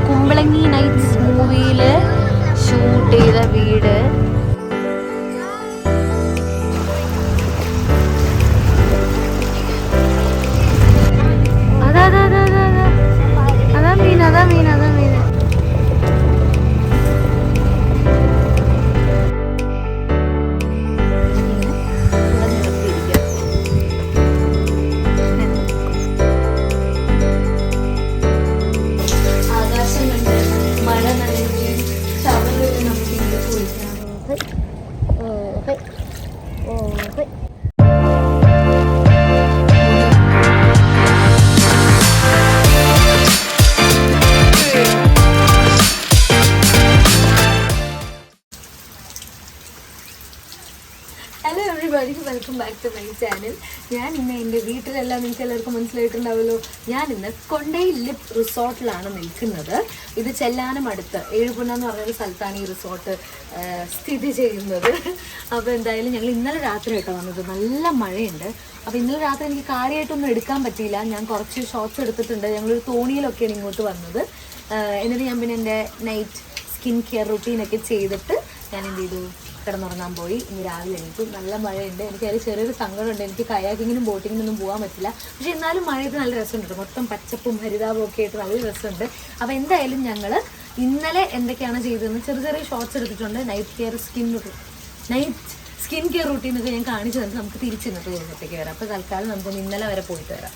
Kumbalangi nights മൂവിയില് shoot ചെയ്ത വീട്. അതാ മീൻ. Hello everybody, welcome back to my channel. ഞാൻ ഇന്ന് എൻ്റെ വീട്ടിലെല്ലാം നിങ്ങൾക്ക് എല്ലാവർക്കും മനസ്സിലായിട്ടുണ്ടാവുമല്ലോ. ഞാൻ ഇന്ന് കൊണ്ടൈ ലിപ്പ് റിസോർട്ടിലാണ് നിൽക്കുന്നത്. ഇത് ചെല്ലാനം അടുത്ത് ഏഴുപുന്ന എന്ന് പറഞ്ഞൊരു സ്ഥലത്താണ് ഈ റിസോർട്ട് സ്ഥിതി ചെയ്യുന്നത്. അപ്പോൾ എന്തായാലും ഞങ്ങൾ ഇന്നലെ രാത്രി ആയിട്ടാണ് വന്നത്. നല്ല മഴയുണ്ട്. അപ്പോൾ ഇന്നലെ രാത്രി എനിക്ക് കാര്യമായിട്ടൊന്നും എടുക്കാൻ പറ്റിയില്ല. ഞാൻ കുറച്ച് ഷോർട്സ് എടുത്തിട്ടുണ്ട്. ഞങ്ങളൊരു തോണിയിലൊക്കെയാണ് ഇങ്ങോട്ട് വന്നത്. എന്നിട്ട് ഞാൻ പിന്നെ എൻ്റെ നൈറ്റ് സ്കിൻ കെയർ റുട്ടീനൊക്കെ ചെയ്തിട്ട് ഞാൻ എന്ത് ചെയ്തു, കിടന്നുറങ്ങാൻ പോയി. ഇനി രാവിലെ എനിക്ക് നല്ല മഴയുണ്ട്. എനിക്ക് അതിൽ ചെറിയൊരു സങ്കടമുണ്ട്. എനിക്ക് കയാക്കിങ്ങിനും ബോട്ടിങ്ങിനൊന്നും പോകാൻ പറ്റില്ല. പക്ഷേ എന്നാലും മഴയത്ത് നല്ല രസമുണ്ട്. മൊത്തം പച്ചപ്പും ഹരിതാപവും ഒക്കെ ആയിട്ട് നല്ല രസമുണ്ട്. അപ്പോൾ എന്തായാലും ഞങ്ങൾ ഇന്നലെ എന്തൊക്കെയാണ് ചെയ്തതെന്ന് ചെറിയ ഷോർട്സ് എടുത്തിട്ടുണ്ട്. നൈറ്റ് സ്കിൻ കെയർ റൂട്ടീനൊക്കെ ഞാൻ കാണിച്ചു തന്നിട്ട് നമുക്ക് തിരിച്ചിന്നത്തെ ദിവസത്തേക്ക് വരാം. അപ്പോൾ തൽക്കാലം നമുക്കൊന്ന് ഇന്നലെ വരെ പോയിട്ട് വരാം.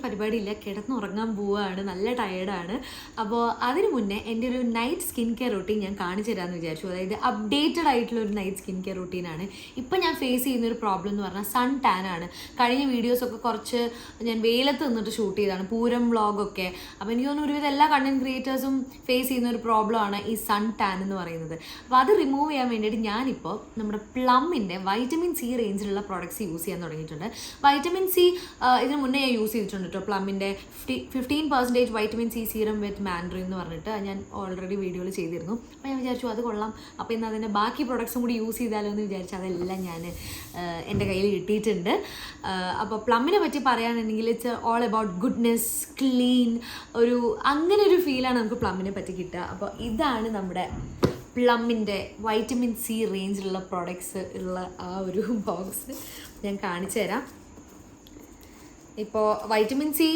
പരിപാടിയില്ല, കിടന്നുറങ്ങാൻ പോവുകയാണ്. നല്ല ടയേർഡാണ്. അപ്പോൾ അതിന് മുന്നേ എൻ്റെ ഒരു നൈറ്റ് സ്കിൻ കെയർ റൂട്ടീൻ ഞാൻ കാണിച്ചു തരാമെന്ന് വിചാരിച്ചു. അതായത് അപ്ഡേറ്റഡ് ആയിട്ടുള്ള ഒരു നൈറ്റ് സ്കിൻ കെയർ റൂട്ടീനാണ്. ഇപ്പം ഞാൻ ഫേസ് ചെയ്യുന്നൊരു പ്രോബ്ലം എന്ന് പറഞ്ഞാൽ സൺ ടാൻ ആണ്. കഴിഞ്ഞ വീഡിയോസൊക്കെ കുറച്ച് ഞാൻ വെയിലത്ത് നിന്നിട്ട് ഷൂട്ട് ചെയ്തതാണ്, പൂരം വ്ളോഗൊക്കെ. അപ്പോൾ എനിക്ക് തോന്നുന്നു ഒരുവിധം എല്ലാ കണ്ടന്റ് ക്രിയേറ്റേഴ്സും ഫേസ് ചെയ്യുന്ന ഒരു പ്രോബ്ലമാണ് ഈ സൺ ടാൻ എന്ന് പറയുന്നത്. അപ്പോൾ അത് റിമൂവ് ചെയ്യാൻ വേണ്ടിയിട്ട് ഞാനിപ്പോൾ നമ്മുടെ പ്ലമ്മിൻ്റെ വൈറ്റമിൻ സി റേഞ്ചിലുള്ള പ്രോഡക്ട്സ് യൂസ് ചെയ്യാൻ തുടങ്ങിയിട്ടുണ്ട്. വൈറ്റമിൻ സി ഇതിന് മുന്നേ ഞാൻ യൂസ് ചെയ്തിട്ടുണ്ട് കേട്ടോ. പ്ലമ്മിൻ്റെ 15% vitamin C serum with Mandarin എന്ന് പറഞ്ഞിട്ട് ഞാൻ ഓൾറെഡി വീഡിയോയിൽ ചെയ്തിരുന്നു. അപ്പോൾ ഞാൻ വിചാരിച്ചു അത് കൊള്ളാം, അപ്പോൾ ഇന്ന് അതിൻ്റെ ബാക്കി പ്രൊഡക്ട്സും കൂടി യൂസ് ചെയ്താലോ എന്ന് വിചാരിച്ചു. അതെല്ലാം ഞാൻ എൻ്റെ കയ്യിൽ കിട്ടിയിട്ടുണ്ട്. അപ്പോൾ പ്ലമ്മിനെ പറ്റി പറയുകയാണെങ്കിൽ it's all about goodness, clean, അങ്ങനെ ഒരു ഫീലാണ് നമുക്ക് പ്ലമ്മിനെ പറ്റി കിട്ടുക. അപ്പോൾ ഇതാണ് നമ്മുടെ പ്ലമ്മിൻ്റെ വൈറ്റമിൻ സി റേഞ്ചിലുള്ള പ്രോഡക്ട്സ് ഉള്ള ആ ഒരു ബോക്സ് ഞാൻ കാണിച്ചു തരാം. ഇപ്പോൾ വൈറ്റമിൻ സി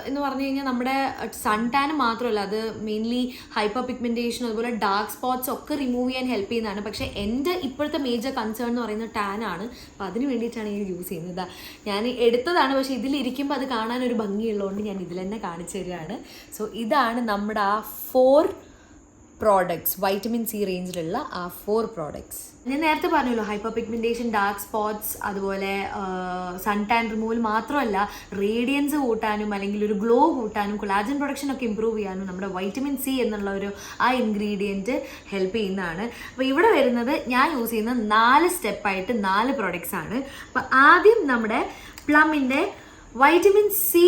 എന്ന് പറഞ്ഞു കഴിഞ്ഞാൽ നമ്മുടെ സൺ ടാൻ മാത്രമല്ല, അത് മെയിൻലി ഹൈപ്പർ പിഗ്മെൻറ്റേഷൻ അതുപോലെ ഡാർക്ക് സ്പോട്ട്സ് ഒക്കെ റിമൂവ് ചെയ്യാൻ ഹെൽപ്പ് ചെയ്യുന്നതാണ്. പക്ഷേ എൻ്റെ ഇപ്പോഴത്തെ മേജർ കൺസേൺ എന്ന് പറയുന്നത് ടാൻ ആണ്. അപ്പോൾ അതിന് വേണ്ടിയിട്ടാണ് ഇത് യൂസ് ചെയ്യുന്നത്. ഞാൻ എടുത്തതാണ്, പക്ഷേ ഇതിലിരിക്കുമ്പോൾ അത് കാണാനൊരു ഭംഗിയുള്ളതുകൊണ്ട് ഞാൻ ഇതിൽ തന്നെ കാണിച്ചു തരികയാണ്. സോ ഇതാണ് നമ്മുടെ ആ 4 പ്രോഡക്ട്സ്, വൈറ്റമിൻ സി റേഞ്ചിലുള്ള ആ 4 പ്രോഡക്ട്സ്. ഞാൻ നേരത്തെ പറഞ്ഞല്ലോ, ഹൈപ്പർ പിഗ്മെൻറ്റേഷൻ, ഡാർക്ക് സ്പോട്ട്സ്, അതുപോലെ സൺ ടാൻ റിമൂവൽ മാത്രമല്ല, റേഡിയൻസ് കൂട്ടാനും അല്ലെങ്കിൽ ഒരു ഗ്ലോ കൂട്ടാനും കൊളാജൻ പ്രൊഡക്ഷൻ ഒക്കെ ഇമ്പ്രൂവ് ചെയ്യാനും നമ്മുടെ വൈറ്റമിൻ സി എന്നുള്ള ആ ഇൻഗ്രീഡിയൻറ്റ് ഹെൽപ്പ് ചെയ്യുന്നതാണ്. അപ്പോൾ ഇവിടെ വരുന്നത് ഞാൻ യൂസ് ചെയ്യുന്ന 4 സ്റ്റെപ്പായിട്ട് 4 പ്രോഡക്ട്സ് ആണ്. അപ്പോൾ ആദ്യം നമ്മുടെ പ്ലമ്മിൻ്റെ vitamin C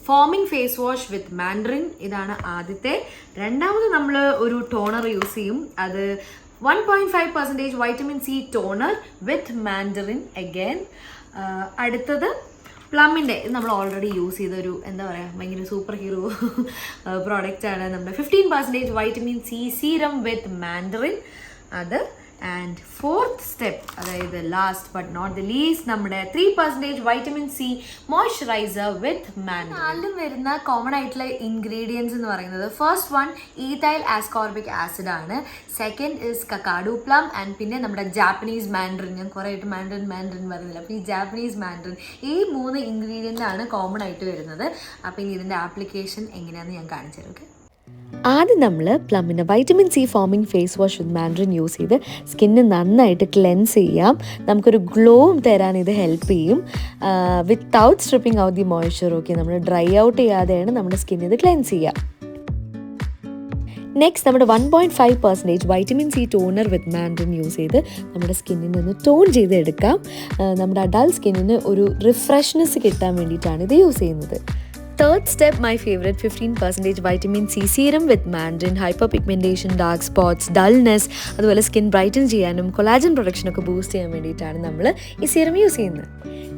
foaming face wash with mandarin, ഇതാണ് ആദ്യത്തെ. രണ്ടാമത് നമ്മൾ ഒരു ടോണർ യൂസ് ചെയ്യും. അത് 1.5% vitamin C toner with Mandarin again. അടുത്തത് പ്ലമ്മിൻ്റെ, ഇത് നമ്മൾ ഓൾറെഡി യൂസ് ചെയ്തൊരു എന്താ പറയുക ഭയങ്കര സൂപ്പർ ഹീറോ പ്രോഡക്റ്റാണ് നമ്മുടെ 15% vitamin C serum with mandarin, അത്. ആൻഡ് 4th സ്റ്റെപ്പ്, അതായത് last but not the least, നമ്മുടെ 3% vitamin C moisturiser with mandarin. ആദ്യം വരുന്ന കോമൺ ആയിട്ടുള്ള ഇൻഗ്രീഡിയൻസ് എന്ന് പറയുന്നത് first one ethyl ascorbic acid ആണ്. Second is Kakadu plum. And പിന്നെ നമ്മുടെ ജാപ്പനീസ് മാൻഡറിൻ. ഞാൻ കുറേ ആയിട്ട് മാൻഡറിൻ പറയുന്നില്ല. അപ്പോൾ ഈ ജാപ്പനീസ് മാൻഡറിൻ, ഈ 3 ഇൻഗ്രീഡിയൻ്റ് ആണ് കോമൺ ആയിട്ട് വരുന്നത്. അപ്പോൾ ഇനി ഇതിൻ്റെ ആപ്ലിക്കേഷൻ എങ്ങനെയാണെന്ന് ഞാൻ കാണിച്ചു തരാം. ഓക്കെ, ആദ്യം നമ്മൾ പ്ലമ്മിൻ്റെ vitamin C foaming face wash with mandarin use ചെയ്ത് സ്കിന്ന് നന്നായിട്ട് ക്ലെൻസ് ചെയ്യാം. നമുക്കൊരു ഗ്ലോവും തരാൻ ഇത് ഹെൽപ്പ് ചെയ്യും. Without stripping out the moisture. Okay, നമ്മൾ ഡ്രൈ ഔട്ട് ചെയ്യാതെയാണ് നമ്മുടെ സ്കിൻ ഇത് ക്ലെൻസ് ചെയ്യുക. നെക്സ്റ്റ് നമ്മുടെ 1.5% vitamin C toner with mandarin use ചെയ്ത് നമ്മുടെ സ്കിന്നിനെ ഒന്ന് ടോൺ ചെയ്ത് എടുക്കാം. നമ്മുടെ അഡൾട്ട് സ്കിന്നിന് ഒരു റിഫ്രഷ്നെസ് കിട്ടാൻ വേണ്ടിയിട്ടാണ് ഇത് യൂസ് ചെയ്യുന്നത്. Third step, my favourite 15% vitamin C serum with mandarin hyper pigmentation, dark spots, dullness, അതുപോലെ സ്കിൻ ബ്രൈറ്റൻ ചെയ്യാനും കൊളാജൻ പ്രൊഡക്ഷനൊക്കെ ബൂസ്റ്റ് ചെയ്യാൻ വേണ്ടിയിട്ടാണ് നമ്മൾ ഈ സീറം യൂസ് ചെയ്യുന്നത്.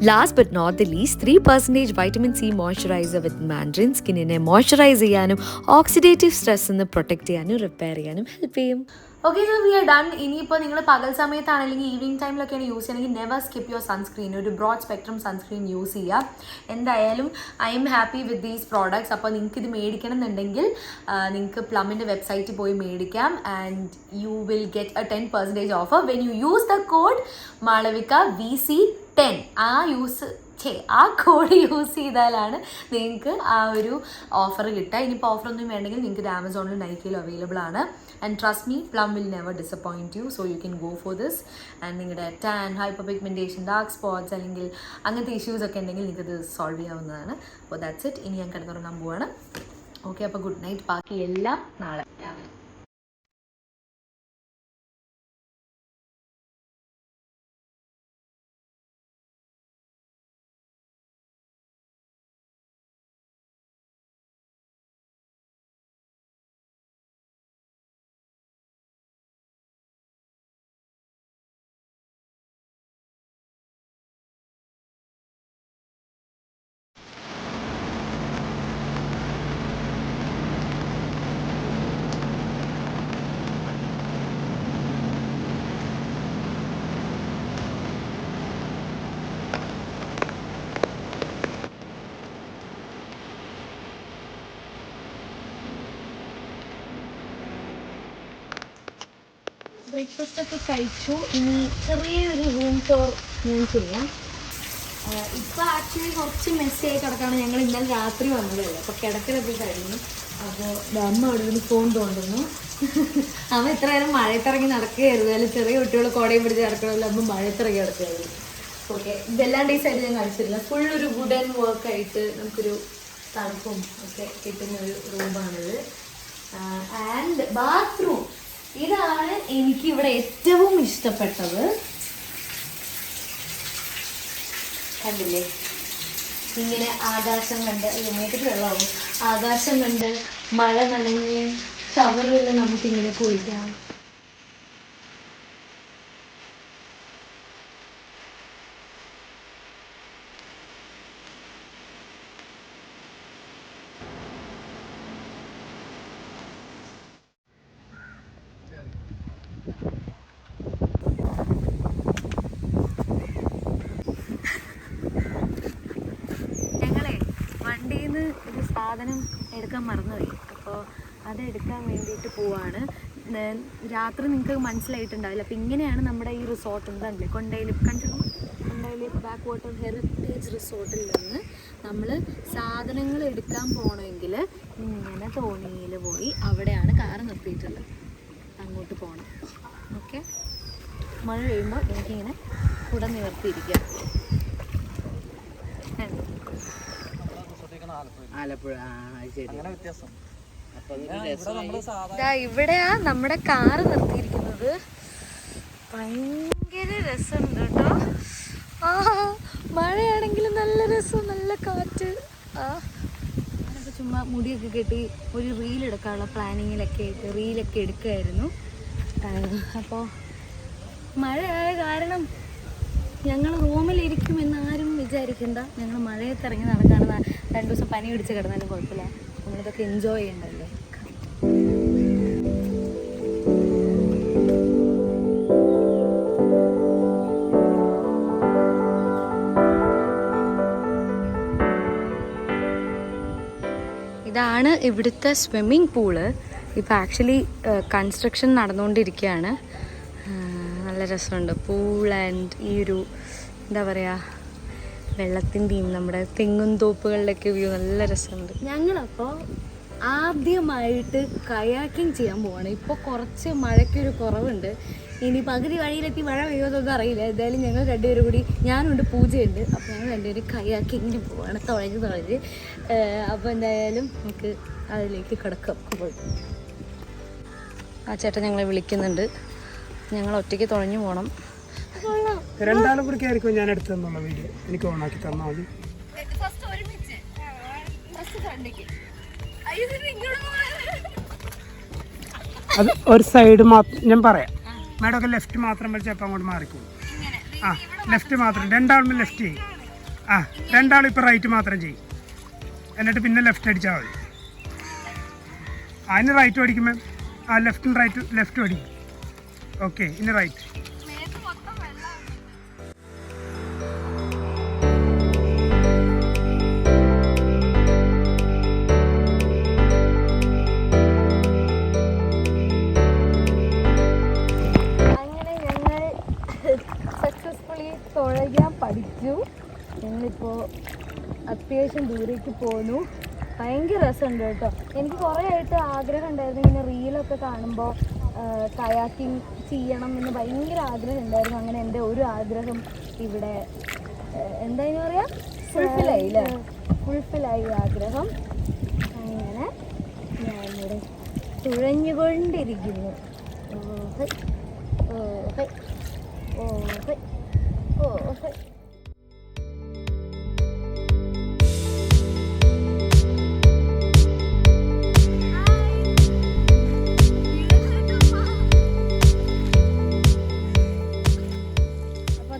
Last but not the least 3% vitamin C moisturiser with mandarin സ്കിന്നിനെ മോയ്സ്ചറൈസ് ചെയ്യാനും ഓക്സിഡേറ്റീവ് സ്ട്രെസ്സിൽ നിന്ന് പ്രൊട്ടക്റ്റ് ചെയ്യാനും റിപ്പയർ ചെയ്യാനും ഹെൽപ്പ് ചെയ്യും. Okay, so we are done. ഇനിയിപ്പോൾ നിങ്ങൾ പകൽ സമയത്താണ് അല്ലെങ്കിൽ ഈവനിങ് ടൈമിലൊക്കെയാണ് യൂസ് ചെയ്യണമെങ്കിൽ നെവർ സ്കിപ്പ് യുവർ സൺസ്ക്രീൻ. ഒരു ബ്രോഡ് സ്പെക്ട്രം സൺസ്ക്രീൻ യൂസ് ചെയ്യുക. എന്തായാലും I am happy with these products. അപ്പോൾ നിങ്ങൾക്ക് ഇത് മേടിക്കണം എന്നുണ്ടെങ്കിൽ നിങ്ങൾക്ക് പ്ലമ്മിൻ്റെ വെബ്സൈറ്റിൽ പോയി മേടിക്കാം. And you will get A 10% offer when you use the code Malavika VC10. ആ കോഡ് യൂസ് ചെയ്താലാണ് നിങ്ങൾക്ക് ആ ഒരു ഓഫർ കിട്ടുക. ഇനിയിപ്പോൾ ഓഫറൊന്നും വേണമെങ്കിൽ നിങ്ങൾക്ക് ഇത് ആമസോണിലും നൈക്കിയിലും അവൈലബിൾ ആണ്. And trust me, Plum will never disappoint you. So you can go for this. And നിങ്ങളുടെ tan, hyper pigmentation, dark spots അല്ലെങ്കിൽ അങ്ങനത്തെ ഇഷ്യൂസ് ഒക്കെ ഉണ്ടെങ്കിൽ നിങ്ങൾക്കത് സോൾവ് ചെയ്യാവുന്നതാണ്. അപ്പോൾ ദാറ്റ്സ് ഇറ്റ്. ഇനി ഞാൻ കിടന്നുറങ്ങാൻ പോവാണ്. ഓക്കെ, അപ്പോൾ ഗുഡ് നൈറ്റ്. ബാക്കി എല്ലാം നാളെ. ബ്രേക്ക്ഫാസ്റ്റ് ഒക്കെ കഴിച്ചു. ഇനി ചെറിയൊരു റൂം ടൂർ ഞാൻ ചെയ്യാം. ഇപ്പോൾ ആക്ച്വലി കുറച്ച് മെസ്സിയായി കിടക്കാണ്. ഞങ്ങൾ ഇന്നലെ രാത്രി വന്നതല്ലേ, അപ്പോൾ കിടക്കലൊക്കെ കഴിഞ്ഞു. അപ്പോൾ അമ്മ അവിടെ നിന്ന് ഫോൺ തോണ്ടുന്നു. അമ്മ ഇത്ര നേരം മഴയത്തിറങ്ങി നടക്കുകയായിരുന്നു. അല്ലെങ്കിൽ ചെറിയ കുട്ടികൾ കോടയും പിടിച്ച് കിടക്കണമല്ലോ, അമ്മ മഴയത്തിറങ്ങി കിടക്കുകയായിരുന്നു. ഓക്കെ, ഇതെല്ലാം ഡേയ്സായിട്ട് ഞാൻ കഴിച്ചിട്ടില്ല. ഫുൾ ഒരു വുഡൻ വർക്കായിട്ട് നമുക്കൊരു തണുപ്പും ഒക്കെ കിട്ടുന്ന ഒരു റൂമാണിത്. ആൻഡ് ബാത്റൂം, ഇതാണ് എനിക്ക് ഇവിടെ ഏറ്റവും ഇഷ്ടപ്പെട്ടത്. കണ്ടില്ലേ, ഇങ്ങനെ ആകാശം കണ്ട്, മേക്കറ്റ് വെള്ളമാവും, ആകാശം കണ്ട് മഴ നനഞ്ഞ് ഷവറിൽ നമുക്കിങ്ങനെ കുളിക്കാം. ഒരു സാധനം എടുക്കാൻ മറന്നുപോയി. അപ്പോൾ അതെടുക്കാൻ വേണ്ടിയിട്ട് പോവാണ്. രാത്രി നിങ്ങൾക്ക് മനസ്സിലായിട്ടുണ്ടാവില്ല. അപ്പോൾ ഇങ്ങനെയാണ് നമ്മുടെ ഈ റിസോർട്ട് ഉണ്ടല്ലേ, കൊണ്ടൈലി ബാക്ക് വാട്ടർ ഹെറിറ്റേജ് റിസോർട്ടിൽ നിന്ന് നമ്മൾ സാധനങ്ങൾ എടുക്കാൻ പോകണമെങ്കിൽ ഇങ്ങനെ തോണിയിൽ പോയി അവിടെയാണ് കാറ് നിർത്തിയിട്ടുള്ളത്. അങ്ങോട്ട് പോകണം. ഓക്കെ, മഴ പെയ്യുമ്പോൾ എനിക്കിങ്ങനെ കുട നിവർത്തിയിരിക്കുക. ഇവിടെയാ നമ്മുടെ കാറ് നിർത്തിയിരിക്കുന്നത്. ഭയങ്കര രസമുണ്ട് കേട്ടോ. മഴയാണെങ്കിലും നല്ല രസം, നല്ല കാറ്റ്. ഞാനപ്പോൾ ചുമ്മാ മുടിയൊക്കെ കെട്ടി ഒരു റീലെടുക്കാനുള്ള പ്ലാനിങ്ങിലൊക്കെ റീലൊക്കെ എടുക്കുമായിരുന്നു. അപ്പോൾ മഴയായ കാരണം ഞങ്ങൾ റൂമിലിരിക്കുമെന്ന് ആരും വിചാരിക്കണ്ട. ഞങ്ങൾ മഴയത്ത് ഇറങ്ങി നടക്കാണ്. 2 ദിവസം പനി പിടിച്ച് കിടന്നാലും കുഴപ്പമില്ല. നമ്മളിതൊക്കെ എൻജോയ് ചെയ്യണ്ടല്ലോ. ഇതാണ് ഇവിടുത്തെ സ്വിമ്മിങ് പൂള്. ഇപ്പോൾ ആക്ച്വലി കൺസ്ട്രക്ഷൻ നടന്നുകൊണ്ടിരിക്കുകയാണ്. നല്ല രസമുണ്ട് പൂൾ ആൻഡ് ഈ ഒരു എന്താ പറയുക, വെള്ളത്തിൻ്റെയും നമ്മുടെ തെങ്ങും തോപ്പുകളിലൊക്കെ വ്യൂ നല്ല രസമുണ്ട്. ഞങ്ങളപ്പോൾ ആദ്യമായിട്ട് കയാക്കിങ് ചെയ്യാൻ പോവാണ്. ഇപ്പോൾ കുറച്ച് മഴയ്ക്കൊരു കുറവുണ്ട്. ഇനി പകുതി വഴിയിലെത്തി മഴ പെയ്യുമെന്നൊന്നും അറിയില്ല. എന്തായാലും ഞങ്ങൾ രണ്ടുപേരും കൂടി, ഞാനുണ്ട് പൂജയുണ്ട്, അപ്പോൾ ഞങ്ങൾ രണ്ടുപേരും കയാക്കിങ്ങിന് പോവാണ്. തുഴഞ്ഞ് അപ്പോൾ എന്തായാലും നമുക്ക് അതിലേക്ക് കിടക്കാം. ആ ചേട്ടൻ ഞങ്ങളെ വിളിക്കുന്നുണ്ട്. ഞങ്ങൾ ഒറ്റയ്ക്ക് തുഴഞ്ഞു പോകണം. രണ്ടാളും കൂടി കയറിക്കോ, ഞാൻ എടുത്തു തന്നുള്ള വീഡിയോ എനിക്ക് ഓണാക്കി തന്നാൽ മതി. അത് ഒരു സൈഡ് മാത്രം ഞാൻ പറയാം. മാഡം ഒക്കെ ലെഫ്റ്റ് മാത്രം വലിച്ചപ്പോൾ അങ്ങോട്ട് മാറിക്കോളൂ. ആ ലെഫ്റ്റ് മാത്രം, രണ്ടാളും ലെഫ്റ്റ് ചെയ്യും. ആ രണ്ടാളും ഇപ്പോൾ റൈറ്റ് മാത്രം ചെയ്യും. എന്നിട്ട് പിന്നെ ലെഫ്റ്റ് അടിച്ചാൽ മതി. അതിന് റൈറ്റ് അടിക്കുമ്പോൾ ആ ലെഫ്റ്റും ലെഫ്റ്റും അടിക്കും. ഓക്കെ, ഇനി റൈറ്റ്. തുഴയാൻ പഠിച്ചു. ഞങ്ങളിപ്പോൾ അത്യാവശ്യം ദൂരേക്ക് പോന്നു. ഭയങ്കര രസമുണ്ട് കേട്ടോ. എനിക്ക് കുറേ ആയിട്ട് ആഗ്രഹം ഉണ്ടായിരുന്നു, ഇങ്ങനെ റീലൊക്കെ കാണുമ്പോൾ കയാക്കിങ് ചെയ്യണം എന്ന് ഭയങ്കര ആഗ്രഹം ഉണ്ടായിരുന്നു. അങ്ങനെ എൻ്റെ ഒരു ആഗ്രഹം ഇവിടെ എന്താന്ന് പറയാ, ഫുൾഫില്ലായില്ലേ? ഫുൾഫില്ലായി ആഗ്രഹം. അങ്ങനെ ഞാനിവിടെ തുഴഞ്ഞുകൊണ്ടിരിക്കുന്നു.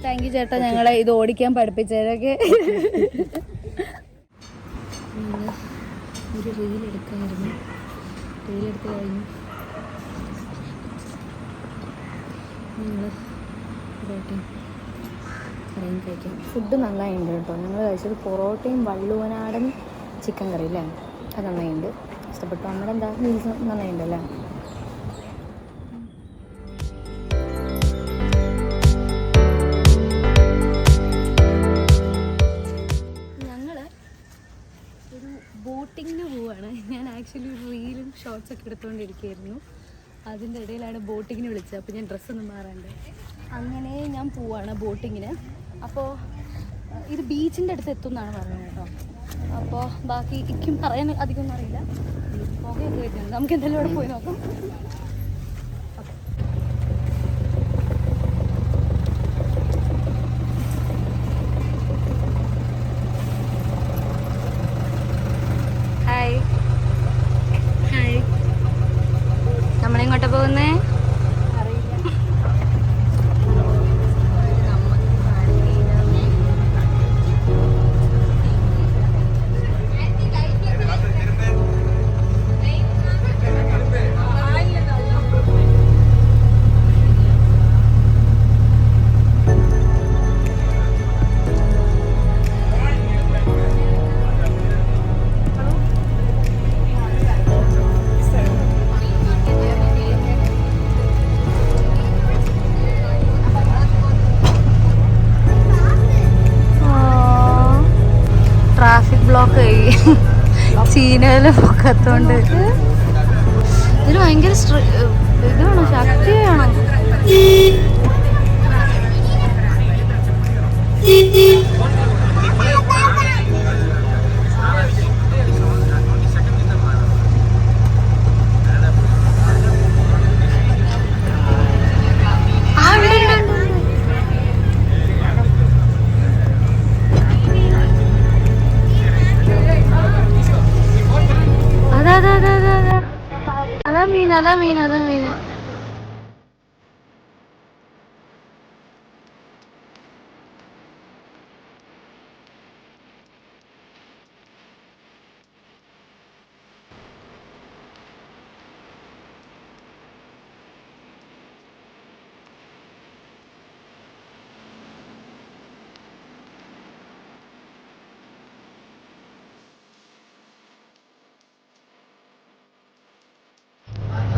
താങ്ക് യു ചേട്ടാ, ഞങ്ങളെ ഇത് ഓടിക്കാൻ പഠിപ്പിച്ചതൊക്കെ. ഒരു റീലെടുക്കായിരുന്നു, റീലെടുത്ത് കഴിഞ്ഞു. ഞങ്ങൾ കറിയും കഴിക്കാം. ഫുഡ് നന്നായിട്ടുണ്ട് കേട്ടോ. ഞങ്ങൾ കഴിച്ചത് പൊറോട്ടയും വള്ളുവനാടൻ ചിക്കൻ കറി അല്ലേ, അത് നന്നായിട്ടുണ്ട്. ഇഷ്ടപ്പെട്ടു. നമ്മുടെ എന്താ മീൽസ് നന്നായിട്ടുണ്ട് അല്ലേ. ബോട്ടിങ്ങിന് പോവാണ്. ഞാൻ ആക്ച്വലി റീലും ഷോർട്സൊക്കെ എടുത്തുകൊണ്ടിരിക്കുകയായിരുന്നു. അതിൻ്റെ ഇടയിലാണ് ബോട്ടിങ്ങിന് വിളിച്ചത്. അപ്പോൾ ഞാൻ ഡ്രസ്സൊന്നും മാറാണ്ട് അങ്ങനെ ഞാൻ പോവാണ് ബോട്ടിങ്ങിന്. അപ്പോൾ ഇത് ബീച്ചിൻ്റെ അടുത്ത് എത്തും എന്നാണ് പറയുന്നത് കേട്ടോ. അപ്പോൾ ബാക്കി എനിക്കും പറയാൻ അധികമൊന്നും അറിയില്ല. പുകയൊക്കെ വരുന്നുണ്ട്. നമുക്ക് എന്തായാലും ഇവിടെ പോയി നോക്കാം. നമ്മളെങ്ങോട്ടാ പോകുന്നേ? ട്രാഫിക് ബ്ലോക്ക് ചീനയില് പൊക്കത്തോണ്ട് ഇതിന് ഭയങ്കര ഇത് വേണം, ശക്തി വേണം. അതാ മീൻ.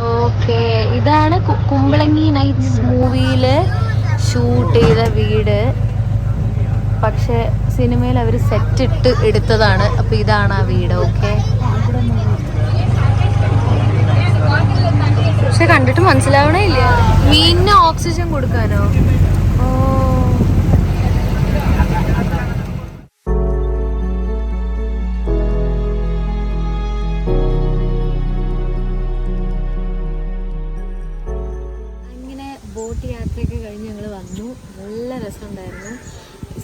ഓക്കെ, ഇതാണ് കുമ്പളങ്ങി നൈറ്റ്സ് മൂവിയിൽ ഷൂട്ട് ചെയ്ത വീട്. പക്ഷെ സിനിമയിൽ അവർ സെറ്റ് ഇട്ട് എടുത്തതാണ്. അപ്പോൾ ഇതാണ് ആ വീട്. ഓക്കെ, പക്ഷെ കണ്ടിട്ട് മനസ്സിലാവണേ ഇല്ല. മീനിന് ഓക്സിജൻ കൊടുക്കാനോ? ഓ, അങ്ങനെ ബോട്ട് യാത്രയൊക്കെ കഴിഞ്ഞ് ഞങ്ങൾ വന്നു. നല്ല രസമുണ്ടായിരുന്നു.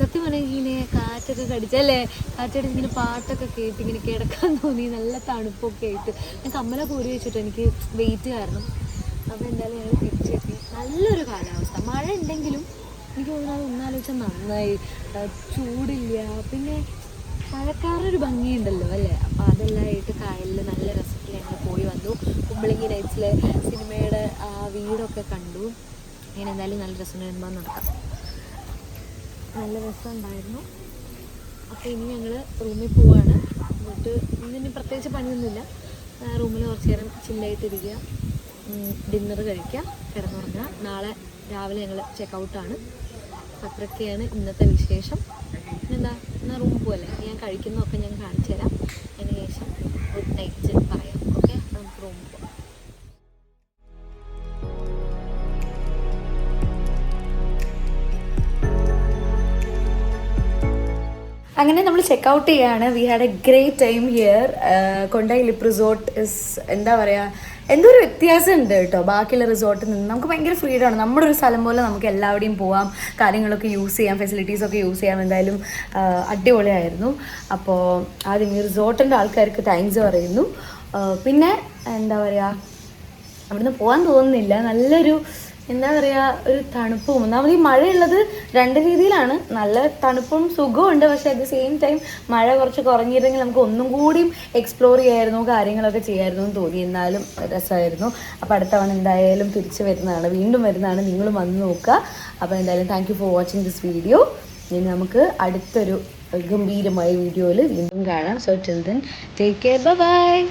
സത്യം പറഞ്ഞാൽ ഇങ്ങനെ കാറ്റൊക്കെ കടിച്ചല്ലേ, കാറ്റടിച്ച് ഇങ്ങനെ പാട്ടൊക്കെ കേട്ട് ഇങ്ങനെ കിടക്കാൻ തോന്നി. നല്ല തണുപ്പൊക്കെ ആയിട്ട് ഞാൻ കമ്മലൊക്കെ ഊരി വെച്ചിട്ട് എനിക്ക് വെയിറ്റ് കാരണം. അപ്പോൾ എന്തായാലും ഞങ്ങൾ തിരിച്ചെത്തി. നല്ലൊരു കാലാവസ്ഥ. മഴ ഉണ്ടെങ്കിലും എനിക്ക് തോന്നുന്നത് ഒന്നാലോചിച്ചാൽ നന്നായി. ചൂടില്ല, പിന്നെ മഴക്കാറൊരു ഭംഗിയുണ്ടല്ലോ അല്ലേ. അപ്പോൾ അതെല്ലാം ആയിട്ട് കായലിൽ നല്ല രസത്തിൽ ഞങ്ങൾ പോയി വന്നു. കുമ്പളങ്ങി നൈറ്റ്സിലെ സിനിമയുടെ ആ വീടൊക്കെ കണ്ടു. അങ്ങനെ എന്തായാലും നല്ല രസം വരുമ്പോൾ നടക്കാം. നല്ല രസമുണ്ടായിരുന്നു. അപ്പോൾ ഇനി ഞങ്ങൾ റൂമിൽ പോവാണ്. എന്നിട്ട് ഇന്നിനി പ്രത്യേകിച്ച് പണിയൊന്നുമില്ല. റൂമിൽ കുറച്ച് നേരം ചില്ലായിട്ടിരിക്കുക, ഡിന്നർ കഴിക്കുക, കിടന്നുറങ്ങുക. നാളെ രാവിലെ ഞങ്ങൾ ചെക്കൗട്ടാണ്. അത്രയൊക്കെയാണ് ഇന്നത്തെ വിശേഷം. പിന്നെന്താ, എന്നാൽ റൂമിൽ പോകല്ലേ. ഞാൻ കഴിക്കുന്നതൊക്കെ ഞാൻ കാണിച്ചു തരാം. അതിന് ശേഷം ഗുഡ് നൈറ്റ് പറയാം. ഓക്കെ, നമുക്ക് റൂമിൽ പോകാം. അങ്ങനെ നമ്മൾ ചെക്കൗട്ട് ചെയ്യാണ്. We had a great time here. കൊണ്ടായി ലിപ്പ് റിസോർട്ട് ഇസ് എന്താ പറയുക, എന്തോ ഒരു വ്യത്യാസം ഉണ്ട് കേട്ടോ ബാക്കിയുള്ള റിസോർട്ടിൽ നിന്ന്. നമുക്ക് ഭയങ്കര ഫ്രീഡമാണ്. നമ്മുടെ ഒരു സ്ഥലം പോലെ നമുക്ക് എല്ലാവിടെയും പോവാം, കാര്യങ്ങളൊക്കെ യൂസ് ചെയ്യാം, ഫെസിലിറ്റീസൊക്കെ യൂസ് ചെയ്യാം. എന്തായാലും അടിപൊളിയായിരുന്നു. അപ്പോൾ ആദ്യം ഈ റിസോർട്ടിൻ്റെ ആൾക്കാർക്ക് താങ്ക്സ് പറയുന്നു. പിന്നെ എന്താ പറയുക, അവിടുന്ന് പോകാൻ തോന്നുന്നില്ല. നല്ലൊരു എന്താ പറയുക, ഒരു തണുപ്പും. ഒന്നാമത് ഈ മഴയുള്ളത് രണ്ട് രീതിയിലാണ്. നല്ല തണുപ്പും സുഖവും ഉണ്ട്. പക്ഷേ അറ്റ് ദ സെയിം ടൈം മഴ കുറച്ച് കുറഞ്ഞിരുന്നെങ്കിൽ നമുക്ക് ഒന്നും കൂടിയും എക്സ്പ്ലോർ ചെയ്യായിരുന്നു, കാര്യങ്ങളൊക്കെ ചെയ്യായിരുന്നു എന്ന് തോന്നി. എന്നാലും രസമായിരുന്നു. അപ്പോൾ അടുത്ത തവണ എന്തായാലും തിരിച്ച് വരുന്നതാണ്, വീണ്ടും വരുന്നതാണ്. നിങ്ങളും വന്ന് നോക്കുക. അപ്പോൾ എന്തായാലും thank you for watching this video. ഇനി നമുക്ക് അടുത്തൊരു ഗംഭീരമായ വീഡിയോയിൽ വീണ്ടും കാണാം. So till then take care, bye bye.